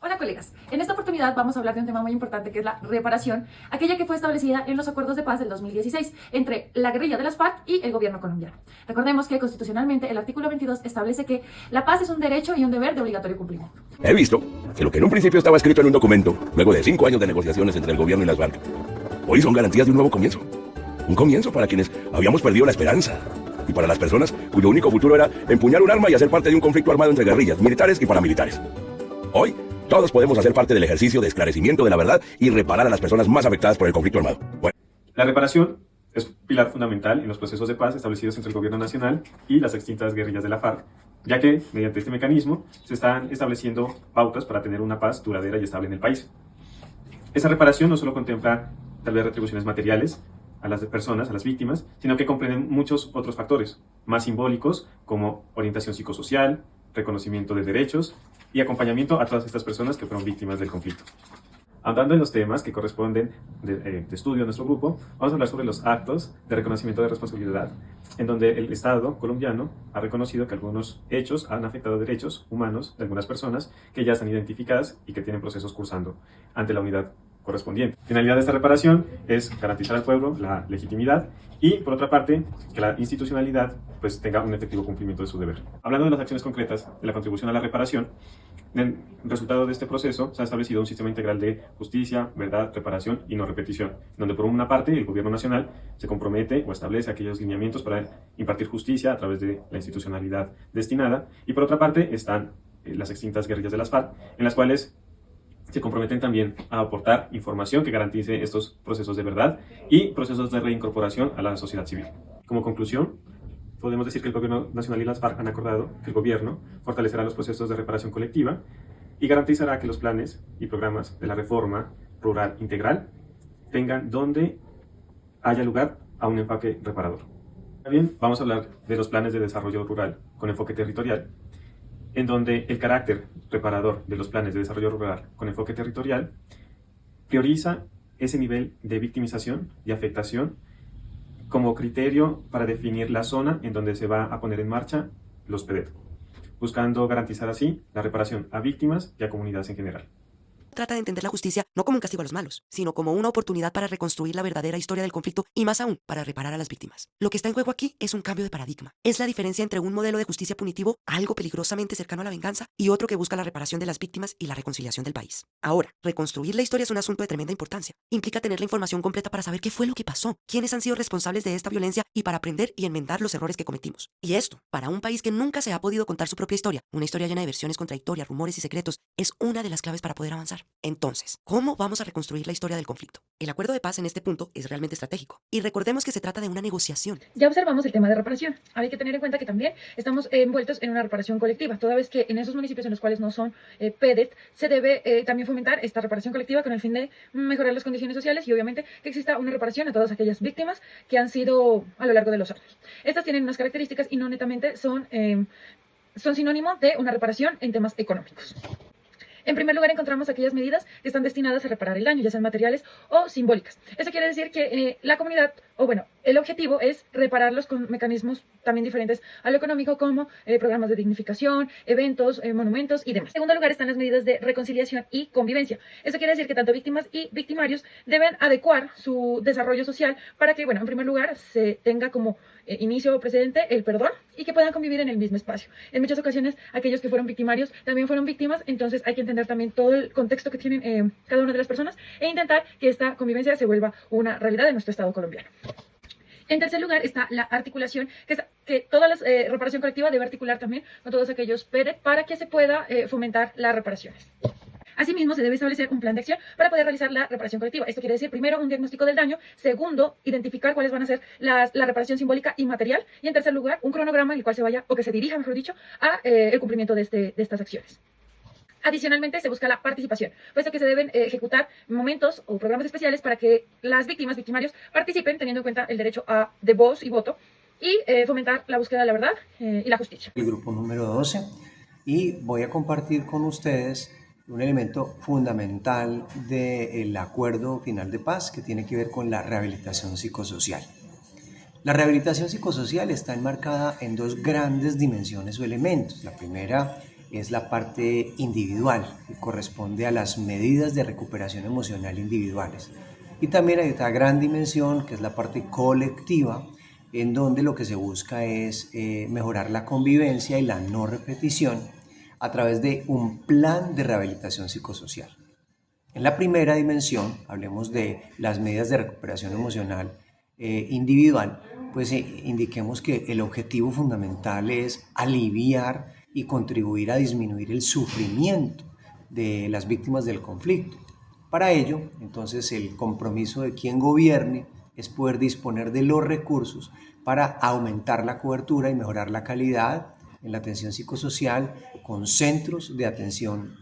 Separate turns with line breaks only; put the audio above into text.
Hola colegas, en esta oportunidad vamos a hablar de un tema muy importante que es la reparación, aquella que fue establecida en los acuerdos de paz del 2016 entre la guerrilla de las FARC y el gobierno colombiano. Recordemos que constitucionalmente el artículo 22 establece que la paz es un derecho y un deber de obligatorio cumplimiento.
He visto que lo que en un principio estaba escrito en un documento, luego de 5 años de negociaciones entre el gobierno y las FARC, hoy son garantías de un nuevo comienzo. Un comienzo para quienes habíamos perdido la esperanza y para las personas cuyo único futuro era empuñar un arma y hacer parte de un conflicto armado entre guerrillas, militares y paramilitares. Hoy, todos podemos hacer parte del ejercicio de esclarecimiento de la verdad y reparar a las personas más afectadas por el conflicto armado. Bueno.
La reparación es un pilar fundamental en los procesos de paz establecidos entre el gobierno nacional y las extintas guerrillas de la FARC, ya que, mediante este mecanismo, se están estableciendo pautas para tener una paz duradera y estable en el país. Esa reparación no solo contempla, tal vez, retribuciones materiales a las personas, a las víctimas, sino que comprenden muchos otros factores, más simbólicos, como orientación psicosocial, reconocimiento de derechos y acompañamiento a todas estas personas que fueron víctimas del conflicto. Andando en los temas que corresponden de estudio a nuestro grupo, vamos a hablar sobre los actos de reconocimiento de responsabilidad, en donde el Estado colombiano ha reconocido que algunos hechos han afectado derechos humanos de algunas personas que ya están identificadas y que tienen procesos cursando ante la unidad correspondiente. La finalidad de esta reparación es garantizar al pueblo la legitimidad y, por otra parte, que la institucionalidad pues tenga un efectivo cumplimiento de su deber. Hablando de las acciones concretas de la contribución a la reparación, en resultado de este proceso se ha establecido un sistema integral de justicia, verdad, reparación y no repetición, donde por una parte el gobierno nacional se compromete o establece aquellos lineamientos para impartir justicia a través de la institucionalidad destinada, y por otra parte están las extintas guerrillas de las FARC, en las cuales se comprometen también a aportar información que garantice estos procesos de verdad y procesos de reincorporación a la sociedad civil. Como conclusión, podemos decir que el gobierno nacional y las FARC han acordado que el gobierno fortalecerá los procesos de reparación colectiva y garantizará que los planes y programas de la reforma rural integral tengan donde haya lugar a un enfoque reparador. También vamos a hablar de los planes de desarrollo rural con enfoque territorial, en donde el carácter reparador de los planes de desarrollo rural con enfoque territorial prioriza ese nivel de victimización y afectación como criterio para definir la zona en donde se va a poner en marcha los PEDET, buscando garantizar así la reparación a víctimas y a comunidades en general.
Trata de entender la justicia no como un castigo a los malos, sino como una oportunidad para reconstruir la verdadera historia del conflicto y, más aún, para reparar a las víctimas. Lo que está en juego aquí es un cambio de paradigma. Es la diferencia entre un modelo de justicia punitivo, algo peligrosamente cercano a la venganza, y otro que busca la reparación de las víctimas y la reconciliación del país. Ahora, reconstruir la historia es un asunto de tremenda importancia. Implica tener la información completa para saber qué fue lo que pasó, quiénes han sido responsables de esta violencia y para aprender y enmendar los errores que cometimos. Y esto, para un país que nunca se ha podido contar su propia historia, una historia llena de versiones contradictorias, rumores y secretos, es una de las claves para poder avanzar. Entonces, ¿cómo vamos a reconstruir la historia del conflicto? El acuerdo de paz en este punto es realmente estratégico. Y recordemos que se trata de una negociación.
Ya observamos el tema de reparación. Hay que tener en cuenta que también estamos envueltos en una reparación colectiva, toda vez que en esos municipios en los cuales no son PEDET, se debe también fomentar esta reparación colectiva con el fin de mejorar las condiciones sociales y obviamente que exista una reparación a todas aquellas víctimas que han sido a lo largo de los años. Estas tienen unas características y no netamente son sinónimo de una reparación en temas económicos. En primer lugar, encontramos aquellas medidas que están destinadas a reparar el daño, ya sean materiales o simbólicas. Eso quiere decir que la comunidad, o bueno, el objetivo es repararlos con mecanismos también diferentes a lo económico, como programas de dignificación, eventos, monumentos y demás. En segundo lugar, están las medidas de reconciliación y convivencia. Eso quiere decir que tanto víctimas y victimarios deben adecuar su desarrollo social para que, bueno, en primer lugar, se tenga como inicio o precedente el perdón y que puedan convivir en el mismo espacio. En muchas ocasiones, aquellos que fueron victimarios también fueron víctimas, entonces hay que entender también todo el contexto que tienen cada una de las personas e intentar que esta convivencia se vuelva una realidad en nuestro Estado colombiano. En tercer lugar está la articulación, que toda la reparación colectiva debe articular también con todos aquellos PEDET para que se pueda fomentar las reparaciones. Asimismo, se debe establecer un plan de acción para poder realizar la reparación colectiva. Esto quiere decir, primero, un diagnóstico del daño. Segundo, identificar cuáles van a ser la reparación simbólica y material. Y en tercer lugar, un cronograma en el cual se vaya, o que se dirija, mejor dicho, a el cumplimiento de estas acciones. Adicionalmente, se busca la participación, puesto que se deben ejecutar momentos o programas especiales para que las víctimas, victimarios, participen, teniendo en cuenta el derecho de voz y voto, y fomentar la búsqueda de la verdad y la justicia.
El grupo número 12, y voy a compartir con ustedes un elemento fundamental del acuerdo final de paz que tiene que ver con la rehabilitación psicosocial. La rehabilitación psicosocial está enmarcada en dos grandes dimensiones o elementos. La primera es la parte individual, que corresponde a las medidas de recuperación emocional individuales. Y también hay otra gran dimensión, que es la parte colectiva, en donde lo que se busca es mejorar la convivencia y la no repetición a través de un plan de rehabilitación psicosocial. En la primera dimensión, hablemos de las medidas de recuperación emocional individual, pues indiquemos que el objetivo fundamental es aliviar y contribuir a disminuir el sufrimiento de las víctimas del conflicto. Para ello, entonces, el compromiso de quien gobierne es poder disponer de los recursos para aumentar la cobertura y mejorar la calidad en la atención psicosocial con centros de atención